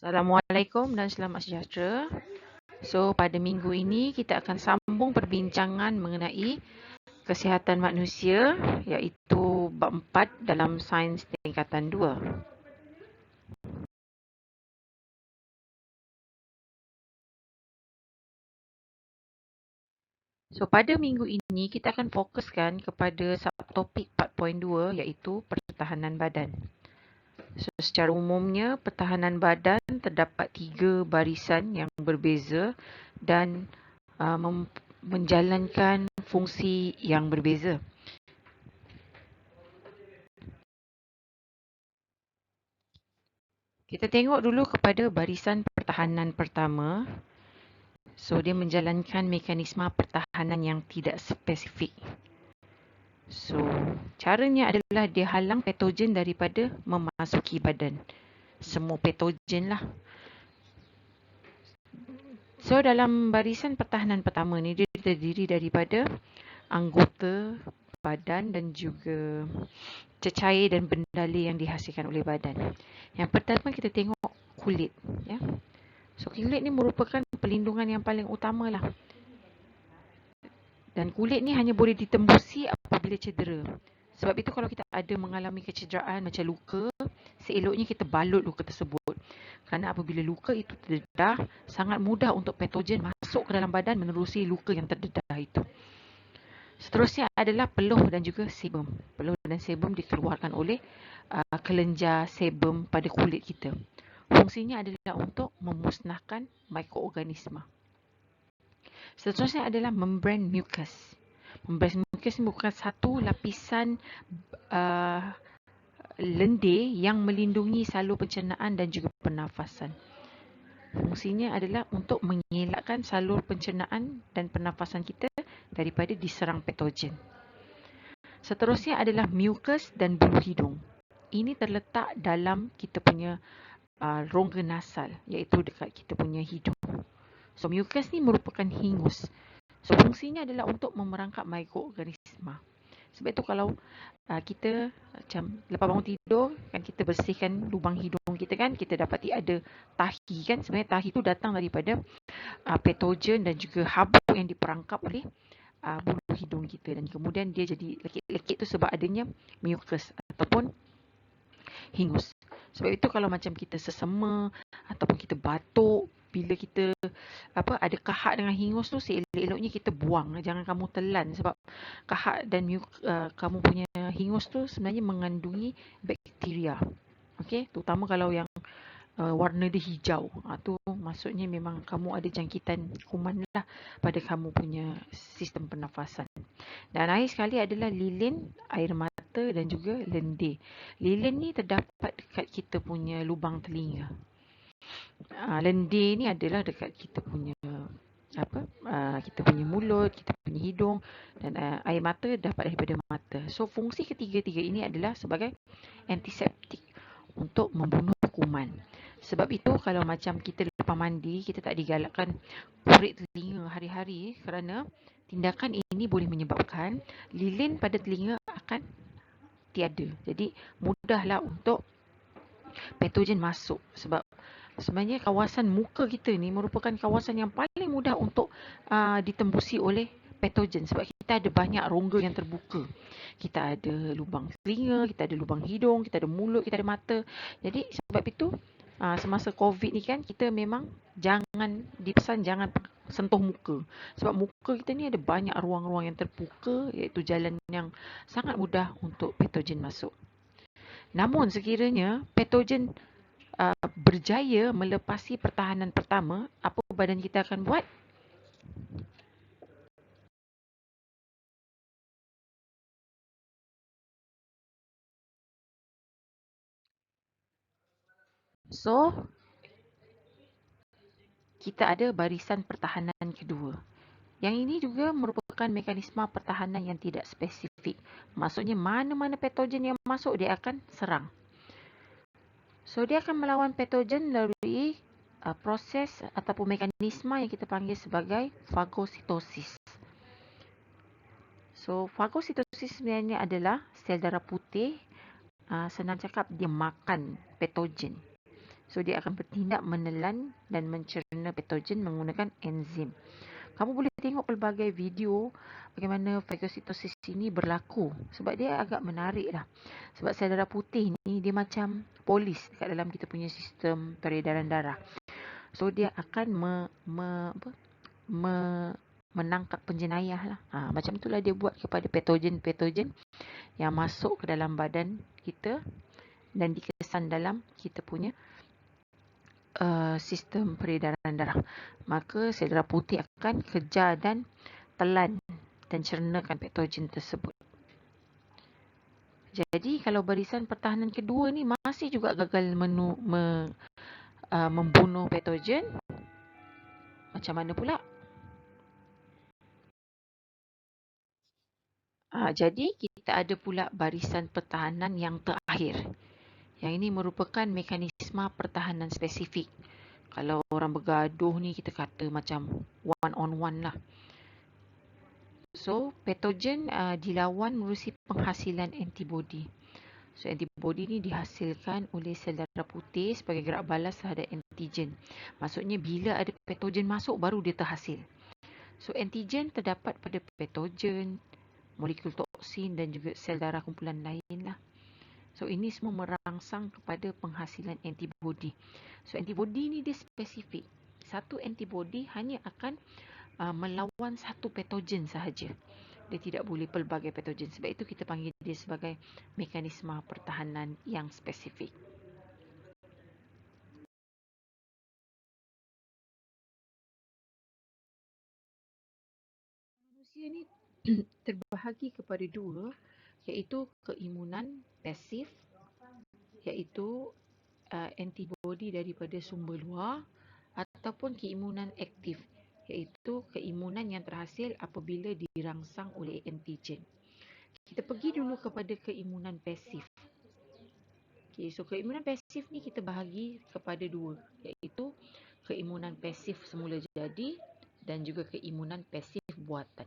Assalamualaikum dan selamat sejahtera. So, pada minggu ini kita akan sambung perbincangan mengenai kesihatan manusia iaitu bab 4 dalam sains tingkatan 2. So, pada minggu ini kita akan fokuskan kepada subtopik 4.2 iaitu pertahanan badan. So, secara umumnya, pertahanan badan terdapat 3 barisan yang berbeza dan menjalankan fungsi yang berbeza. Kita tengok dulu kepada barisan pertahanan pertama. So, dia menjalankan mekanisme pertahanan yang tidak spesifik. So, caranya adalah dia halang patogen daripada memasuki badan. Semua patogen lah. So, dalam barisan pertahanan pertama ni, dia terdiri daripada anggota badan dan juga cecair dan bendali yang dihasilkan oleh badan. Yang pertama kita tengok kulit. Ya. So, kulit ni merupakan pelindungan yang paling utama lah. Dan kulit ni hanya boleh ditembusi apabila cedera. Sebab itu kalau kita ada mengalami kecederaan macam luka, seeloknya kita balut luka tersebut. Kerana apabila luka itu terdedah, sangat mudah untuk patogen masuk ke dalam badan menerusi luka yang terdedah itu. Seterusnya adalah peluh dan juga sebum. Peluh dan sebum dikeluarkan oleh kelenjar sebum pada kulit kita. Fungsinya adalah untuk memusnahkan mikroorganisma. Seterusnya adalah membran mucus. Membran mucus ini bukan satu lapisan lendir yang melindungi salur pencernaan dan juga pernafasan. Fungsinya adalah untuk mengelakkan salur pencernaan dan pernafasan kita daripada diserang patogen. Seterusnya adalah mucus dan bulu hidung. Ini terletak dalam kita punya rongga nasal, iaitu dekat kita punya hidung. So, mucus ni merupakan hingus. So, fungsinya adalah untuk memerangkap mikroorganisma. Sebab itu kalau kita macam lepas bangun tidur, kan kita bersihkan lubang hidung kita kan, kita dapati ada tahi kan. Sebenarnya tahi itu datang daripada patogen dan juga habuk yang diperangkap oleh bulu hidung kita. Dan kemudian dia jadi lekit-lekit tu sebab adanya mucus ataupun hingus. Sebab itu kalau macam kita sesama ataupun kita batuk, bila kita ada kahak dengan hingus tu, seelok-eloknya kita buang, jangan kamu telan sebab kahak dan kamu punya hingus tu sebenarnya mengandungi bakteria. Okey, terutama kalau yang warna dia hijau. Tu maksudnya memang kamu ada jangkitan kuman lah pada kamu punya sistem pernafasan. Dan akhir sekali adalah lilin, air mata dan juga lendir. Lilin ni terdapat dekat kita punya lubang telinga. Lendir ni adalah dekat kita punya kita punya mulut, kita punya hidung, dan air mata dapat daripada mata. So, fungsi ketiga-tiga ini adalah sebagai antiseptik untuk membunuh kuman. Sebab itu kalau macam kita lepas mandi, kita tak digalakkan kurit telinga hari-hari kerana tindakan ini boleh menyebabkan lilin pada telinga akan tiada. Jadi mudahlah untuk patogen masuk sebab sebenarnya kawasan muka kita ni merupakan kawasan yang paling mudah untuk ditembusi oleh patogen sebab kita ada banyak rongga yang terbuka. Kita ada lubang telinga, kita ada lubang hidung, kita ada mulut, kita ada mata. Jadi sebab itu semasa COVID ni kan kita memang jangan dipesan jangan sentuh muka. Sebab muka kita ni ada banyak ruang-ruang yang terbuka iaitu jalan yang sangat mudah untuk patogen masuk. Namun sekiranya patogen berjaya melepasi pertahanan pertama, apa badan kita akan buat? So, kita ada barisan pertahanan kedua. Yang ini juga merupakan mekanisme pertahanan yang tidak spesifik. Maksudnya mana-mana patogen yang masuk dia akan serang. So, dia akan melawan patogen melalui proses ataupun mekanisme yang kita panggil sebagai fagositosis. So, fagositosis sebenarnya adalah sel darah putih, senang cakap dia makan patogen. So dia akan bertindak menelan dan mencerna patogen menggunakan enzim. Kamu boleh tengok pelbagai video bagaimana fagositosis ini berlaku. Sebab dia agak menarik lah. Sebab sel darah putih ni dia macam polis dekat dalam kita punya sistem peredaran darah. So dia akan menangkap penjenayah lah. Macam itulah dia buat kepada patogen-patogen yang masuk ke dalam badan kita dan dikesan dalam kita punya sistem peredaran darah. Maka sel darah putih akan kejar dan telan dan cernakan patogen tersebut. Jadi kalau barisan pertahanan kedua ni masih juga gagal membunuh patogen, macam mana pula? Jadi kita ada pula barisan pertahanan yang terakhir. Yang ini merupakan mekanisme pertahanan spesifik. Kalau orang bergaduh ni kita kata macam one on one lah. So patogen dilawan melalui penghasilan antibodi. So antibodi ni dihasilkan oleh sel darah putih sebagai gerak balas terhadap antigen. Maksudnya bila ada patogen masuk baru dia terhasil. So antigen terdapat pada patogen, molekul toksin dan juga sel darah kumpulan lain lah. So ini semua merangsang kepada penghasilan antibodi. So antibodi ni dia spesifik. Satu antibodi hanya akan melawan satu patogen sahaja. Dia tidak boleh pelbagai patogen. Sebab itu kita panggil dia sebagai mekanisme pertahanan yang spesifik. Manusia ni terbahagi kepada dua, iaitu keimunan pasif, iaitu antibodi daripada sumber luar, ataupun keimunan aktif, iaitu keimunan yang terhasil apabila dirangsang oleh antigen. Kita pergi dulu kepada keimunan pasif. Okay, so keimunan pasif ni kita bahagi kepada dua, iaitu keimunan pasif semula jadi dan juga keimunan pasif buatan.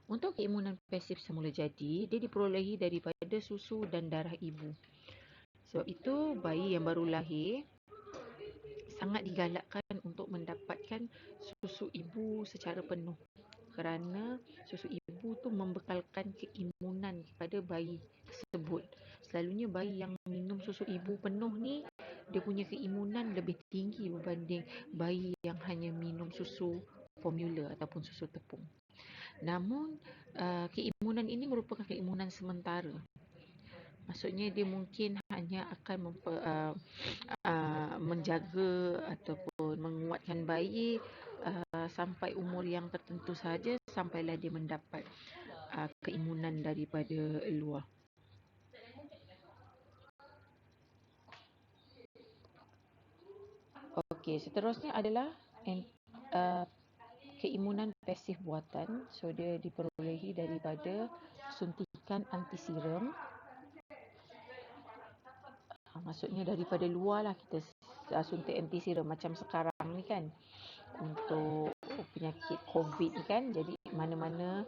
Untuk keimunan pasif semula jadi, dia diperolehi daripada susu dan darah ibu. Sebab itu bayi yang baru lahir sangat digalakkan untuk mendapatkan susu ibu secara penuh. Kerana susu ibu tu membekalkan keimunan kepada bayi tersebut. Selalunya bayi yang minum susu ibu penuh ni, dia punya keimunan lebih tinggi berbanding bayi yang hanya minum susu formula ataupun susu tepung. Namun, keimunan ini merupakan keimunan sementara. Maksudnya dia mungkin hanya akan menjaga ataupun menguatkan bayi sampai umur yang tertentu sahaja, sampailah dia mendapat keimunan daripada luar. Okey, seterusnya adalah keimunan pasif buatan. So dia diperolehi daripada suntikan antisiram. Maksudnya daripada luar lah kita suntik antisiram macam sekarang ni kan, untuk penyakit COVID ni kan. Jadi mana-mana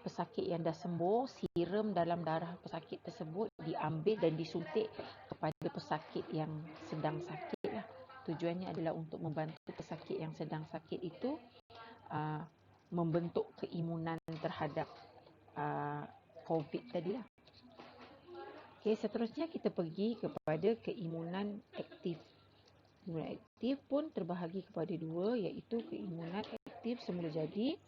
pesakit yang dah sembuh, siram dalam darah pesakit tersebut diambil dan disuntik kepada pesakit yang sedang sakit lah. Tujuannya adalah untuk membantu pesakit yang sedang sakit itu membentuk keimunan terhadap COVID tadi lah. Okay, seterusnya kita pergi kepada keimunan aktif. Keimunan aktif pun terbahagi kepada dua, iaitu keimunan aktif semula jadi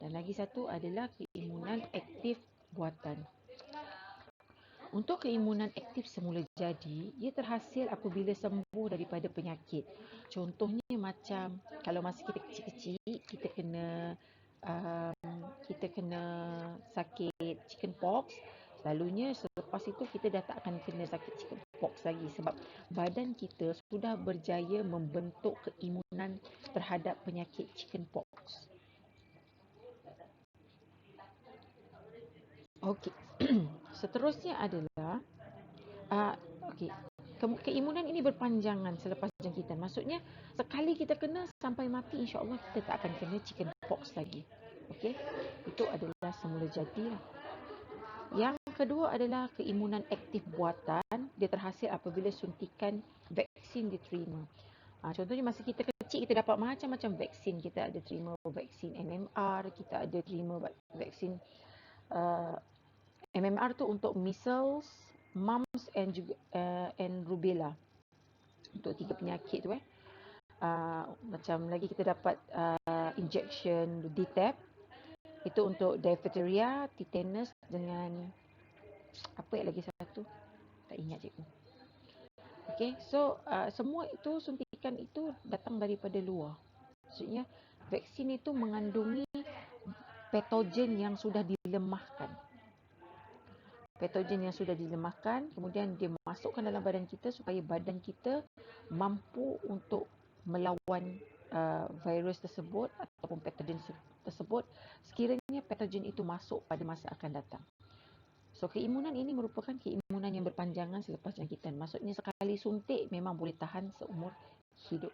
dan lagi satu adalah keimunan aktif buatan. Untuk keimunan aktif semula jadi, ia terhasil apabila sembuh daripada penyakit. Contohnya macam kalau masa kita kecil-kecil, kita kena sakit chicken pox. Selalunya selepas itu kita dah tak akan kena sakit chicken pox lagi sebab badan kita sudah berjaya membentuk keimunan terhadap penyakit chicken pox. Okey. Seterusnya adalah keimunan ini berpanjangan selepas jangkitan. Maksudnya sekali kita kena sampai mati, insya-Allah kita tak akan kena chicken pox lagi. Okey. Itu adalah semula jadi lah. Yang kedua adalah keimunan aktif buatan. Dia terhasil apabila suntikan vaksin diterima. Contohnya masa kita kecil, kita dapat macam-macam vaksin. Kita ada terima vaksin MMR, kita ada terima vaksin MMR tu untuk measles, mumps and rubella. Untuk 3 penyakit tu macam lagi kita dapat injection DTaP. Itu untuk diphtheria, tetanus dengan apa lagi satu? Tak ingat cikgu. Okay, so semua itu suntikan itu datang daripada luar. Maksudnya vaksin itu mengandungi patogen yang sudah dilemahkan. Patogen yang sudah dilemahkan, kemudian dia masukkan dalam badan kita supaya badan kita mampu untuk melawan virus tersebut ataupun patogen tersebut sekiranya patogen itu masuk pada masa akan datang. So, keimunan ini merupakan keimunan yang berpanjangan selepas jangkitan. Maksudnya sekali suntik memang boleh tahan seumur hidup.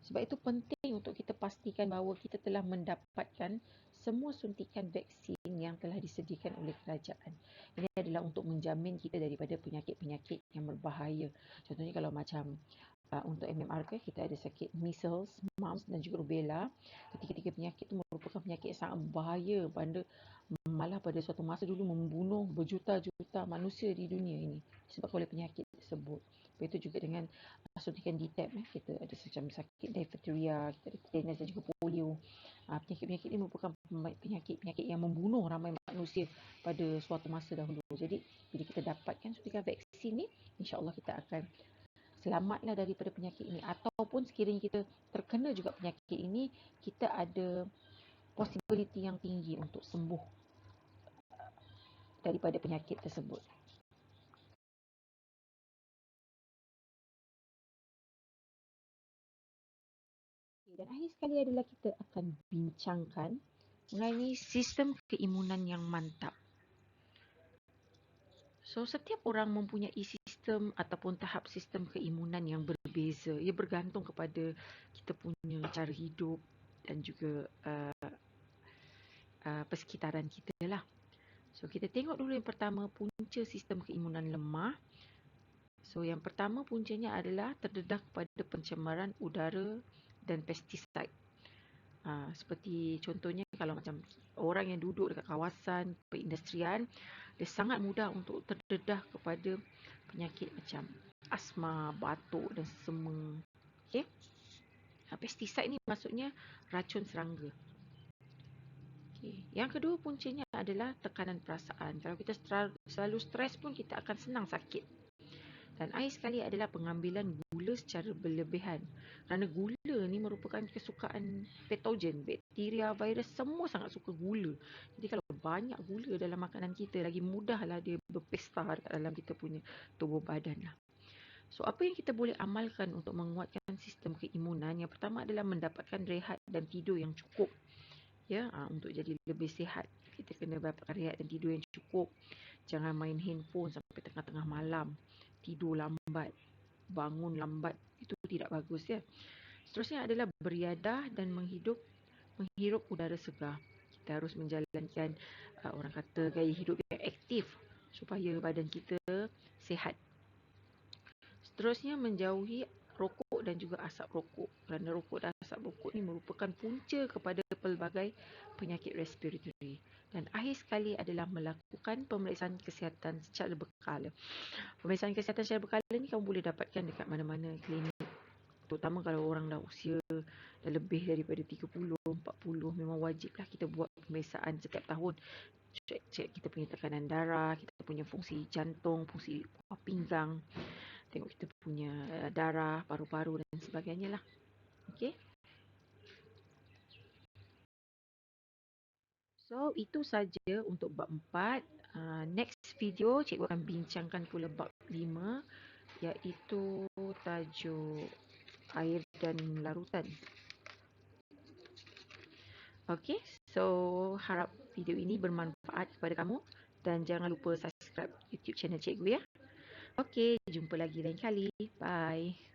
Sebab itu penting untuk kita pastikan bahawa kita telah mendapatkan semua suntikan vaksin yang telah disediakan oleh kerajaan. Ini adalah untuk menjamin kita daripada penyakit-penyakit yang berbahaya. Contohnya kalau macam untuk MMR kita ada sakit measles, mumps dan juga rubella. Ketiga-tiga penyakit itu merupakan penyakit yang sangat berbahaya, malah pada suatu masa dulu membunuh berjuta-juta manusia di dunia ini disebabkan oleh penyakit tersebut. Begitu juga dengan suntikan DTaP, kita ada macam sakit diphtheria, kita ada tetanus dan juga polio. Penyakit-penyakit ini merupakan penyakit-penyakit yang membunuh ramai manusia pada suatu masa dahulu. Jadi bila kita dapatkan suntikan vaksin ni, insya-Allah kita akan selamatlah daripada penyakit ini. Ataupun sekiranya kita terkena juga penyakit ini, kita ada possibility yang tinggi untuk sembuh daripada penyakit tersebut. Dan akhir sekali adalah kita akan bincangkan mengenai sistem keimunan yang mantap. So, setiap orang mempunyai sistem ataupun tahap sistem keimunan yang berbeza. Ia bergantung kepada kita punya cara hidup dan juga persekitaran kita lah. So, kita tengok dulu yang pertama, punca sistem keimunan lemah. So, yang pertama puncanya adalah terdedah kepada pencemaran udara dan pestisida. Seperti contohnya kalau macam orang yang duduk dekat kawasan perindustrian, dia sangat mudah untuk terdedah kepada penyakit macam asma, batuk dan sema. Okay? Pestisida ni maksudnya racun serangga. Okay. Yang kedua puncanya adalah tekanan perasaan. Kalau kita selalu stres pun kita akan senang sakit. Dan akhir sekali adalah pengambilan gula secara berlebihan. Kerana gula ni merupakan kesukaan patogen, bakteria, virus, semua sangat suka gula. Jadi kalau banyak gula dalam makanan kita, lagi mudahlah dia berpesta dekat dalam kita punya tubuh badan lah. So, apa yang kita boleh amalkan untuk menguatkan sistem keimunan? Yang pertama adalah mendapatkan rehat dan tidur yang cukup. Ya, untuk jadi lebih sihat, kita kena dapatkan rehat dan tidur yang cukup. Jangan main handphone sampai tengah-tengah malam. Tidur lambat, bangun lambat, itu tidak bagus ya. Seterusnya adalah beriadah dan menghirup udara segar. Kita harus menjalankan orang kata gaya hidup yang aktif supaya badan kita sihat. Seterusnya menjauhi rokok dan juga asap rokok. Kerana rokok dan asap rokok ni merupakan punca kepada pelbagai penyakit respiratory. Dan akhir sekali adalah melakukan pemeriksaan kesihatan secara berkala. Pemeriksaan kesihatan secara berkala ni kamu boleh dapatkan dekat mana-mana klinik. Terutama kalau orang dah usia dah lebih daripada 30, 40, memang wajiblah kita buat pemeriksaan setiap tahun. Cek kita punya tekanan darah, kita punya fungsi jantung, fungsi pinggang, tengok kita punya darah, paru-paru dan sebagainya lah. Okay. So, itu saja untuk bab 4. Next video, cikgu akan bincangkan pula bab 5, iaitu tajuk air dan larutan. Okay, so harap video ini bermanfaat kepada kamu dan jangan lupa subscribe YouTube channel cikgu ya. Okay, jumpa lagi lain kali. Bye.